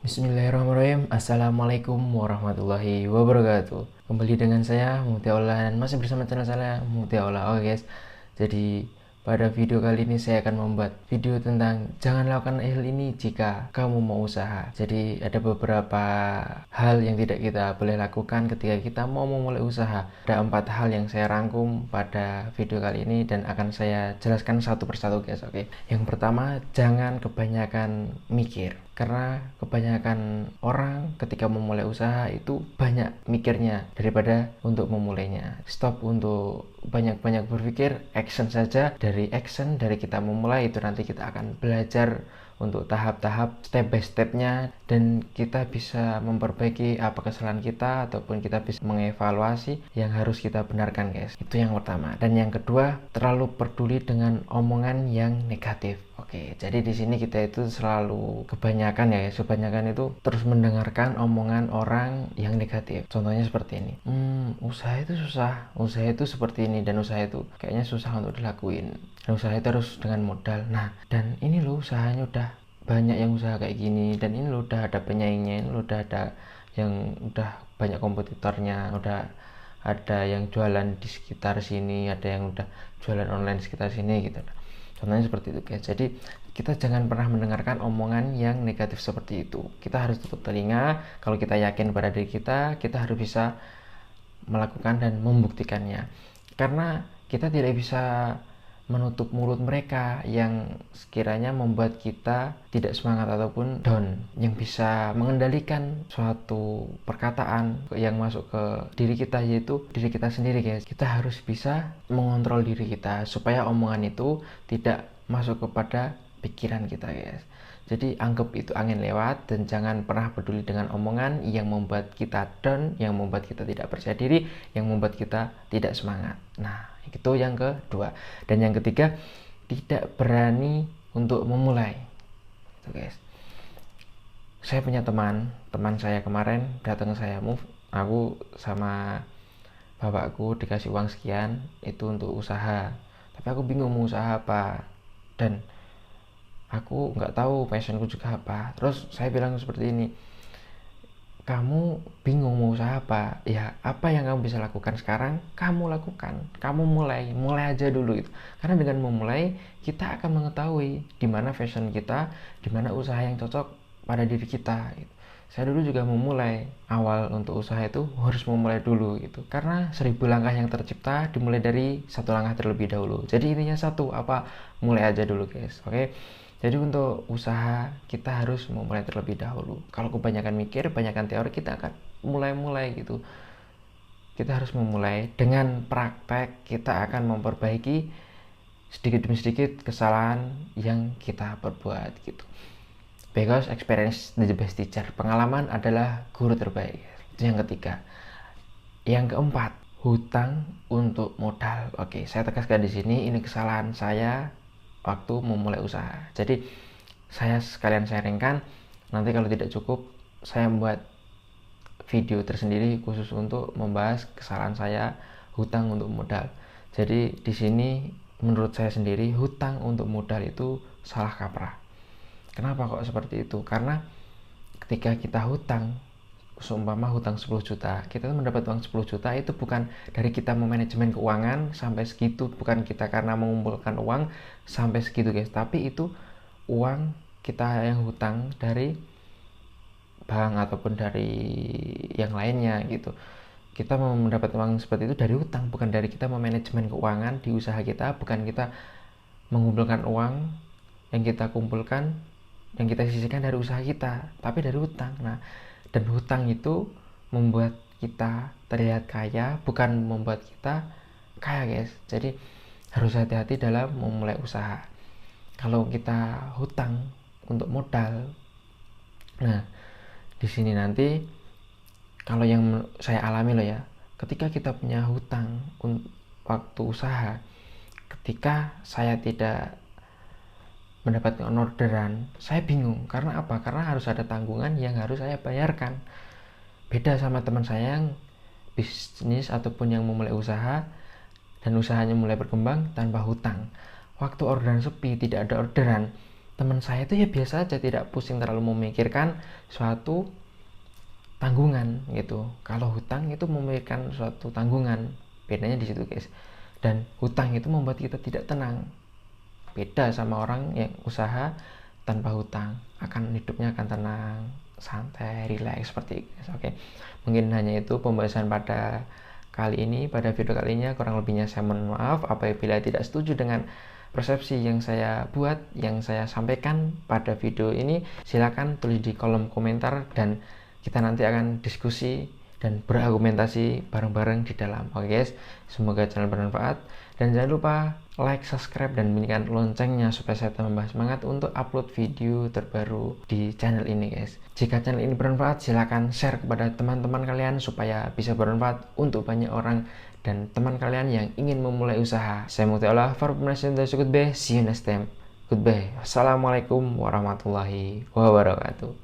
Bismillahirrahmanirrahim. Assalamualaikum warahmatullahi wabarakatuh. Kembali dengan saya Mutia Ola dan masih bersama channel saya Mutia Ola. Oke guys, jadi pada video kali ini saya akan membuat video tentang jangan lakukan hal ini jika kamu mau usaha. Jadi ada beberapa hal yang tidak kita boleh lakukan ketika kita mau memulai usaha. Ada 4 hal yang saya rangkum pada video kali ini dan akan saya jelaskan satu persatu guys. Oke. Yang pertama, jangan kebanyakan mikir. Karena kebanyakan orang ketika memulai usaha itu banyak mikirnya daripada untuk memulainya. Stop untuk banyak-banyak berpikir, action saja. Dari action, dari kita memulai itu nanti kita akan belajar untuk tahap-tahap step by stepnya dan kita bisa memperbaiki apa kesalahan kita ataupun kita bisa mengevaluasi yang harus kita benarkan guys. Itu yang pertama. Dan yang kedua, terlalu peduli dengan omongan yang negatif. Oke, jadi di sini kita itu selalu kebanyakan itu terus mendengarkan omongan orang yang negatif. Contohnya seperti ini. Usaha itu susah, usaha itu seperti ini, dan usaha itu kayaknya susah untuk dilakuin. Dan usaha itu harus dengan modal. Nah, dan ini loh usahanya udah banyak yang usaha kayak gini, dan ini loh udah ada penyaingnya, ini loh udah ada yang udah banyak kompetitornya, udah ada yang jualan di sekitar sini, ada yang udah jualan online di sekitar sini gitu. Contohnya seperti itu guys. Jadi kita jangan pernah mendengarkan omongan yang negatif seperti itu. Kita harus tutup telinga. Kalau kita yakin pada diri kita harus bisa melakukan dan membuktikannya. Karena kita tidak bisa menutup mulut mereka yang sekiranya membuat kita tidak semangat ataupun down, yang bisa mengendalikan suatu perkataan yang masuk ke diri kita, yaitu diri kita sendiri guys. Kita harus bisa mengontrol diri kita supaya omongan itu tidak masuk kepada pikiran kita guys. Jadi anggap itu angin lewat dan jangan pernah peduli dengan omongan yang membuat kita down, yang membuat kita tidak percaya diri, yang membuat kita tidak semangat. Nah, itu yang kedua. Dan yang ketiga, tidak berani untuk memulai. Itu guys. Saya punya teman saya kemarin datang ke saya, aku sama bapakku dikasih uang sekian itu untuk usaha. Tapi aku bingung mau usaha apa. Dan aku nggak tahu passionku juga apa. Terus saya bilang seperti ini, kamu bingung mau usaha apa? Ya apa yang kamu bisa lakukan sekarang, kamu lakukan. Kamu mulai aja dulu itu. Karena dengan memulai kita akan mengetahui di mana passion kita, di mana usaha yang cocok pada diri kita gitu. Saya dulu juga memulai awal untuk usaha itu harus memulai dulu gitu. Karena 1000 langkah yang tercipta dimulai dari satu langkah terlebih dahulu. Jadi intinya satu, mulai aja dulu guys. Oke. Jadi untuk usaha kita harus memulai terlebih dahulu. Kalau kebanyakan mikir, kebanyakan teori, kita akan mulai gitu. Kita harus memulai dengan praktek, kita akan memperbaiki sedikit demi sedikit kesalahan yang kita perbuat gitu. Because experience is the best teacher. Pengalaman adalah guru terbaik. Itu yang ketiga. Yang keempat, hutang untuk modal. Oke, saya tegaskan di sini ini kesalahan saya waktu memulai usaha. Jadi saya sekalian sharingkan, nanti kalau tidak cukup saya membuat video tersendiri khusus untuk membahas kesalahan saya hutang untuk modal. Jadi di sini menurut saya sendiri hutang untuk modal itu salah kaprah. Kenapa kok seperti itu? Karena ketika kita hutang, seumpama hutang 10 juta, kita tuh mendapat uang 10 juta itu bukan dari kita memanajemen keuangan sampai segitu, bukan kita karena mengumpulkan uang sampai segitu guys, tapi itu uang kita yang hutang dari bank ataupun dari yang lainnya gitu. Kita mau mendapat uang seperti itu dari hutang, bukan dari kita memanajemen keuangan di usaha kita, bukan kita mengumpulkan uang yang kita kumpulkan, yang kita sisihkan dari usaha kita, tapi dari hutang. Nah, dan hutang itu membuat kita terlihat kaya, bukan membuat kita kaya guys. Jadi harus hati-hati dalam memulai usaha. Kalau kita hutang untuk modal, nah di sini nanti kalau yang saya alami loh ya, ketika kita punya hutang waktu usaha, ketika saya tidak mendapatkan orderan, saya bingung. Karena apa? Karena harus ada tanggungan yang harus saya bayarkan. Beda sama teman saya yang bisnis ataupun yang memulai usaha dan usahanya mulai berkembang tanpa hutang. Waktu orderan sepi, tidak ada orderan, teman saya itu ya biasa aja, tidak pusing terlalu memikirkan suatu tanggungan gitu. Kalau hutang itu memikirkan suatu tanggungan, bedanya di situ guys. Dan hutang itu membuat kita tidak tenang, beda sama orang yang usaha tanpa hutang, hidupnya akan tenang, santai, rileks seperti itu. Oke, mungkin hanya itu pembahasan pada kali ini. Pada video kali ini kurang lebihnya saya mohon maaf apabila tidak setuju dengan persepsi yang saya buat, yang saya sampaikan pada video ini. Silakan tulis di kolom komentar dan kita nanti akan diskusi dan berargumentasi bareng-bareng di dalam. Oke guys, semoga channel bermanfaat dan jangan lupa like, subscribe, dan bunyikan loncengnya supaya saya tambah semangat untuk upload video terbaru di channel ini guys. Jika channel ini bermanfaat, silahkan share kepada teman-teman kalian supaya bisa bermanfaat untuk banyak orang dan teman kalian yang ingin memulai usaha. Saya Mukti Allah, see you next time. Goodbye. Assalamualaikum warahmatullahi wabarakatuh.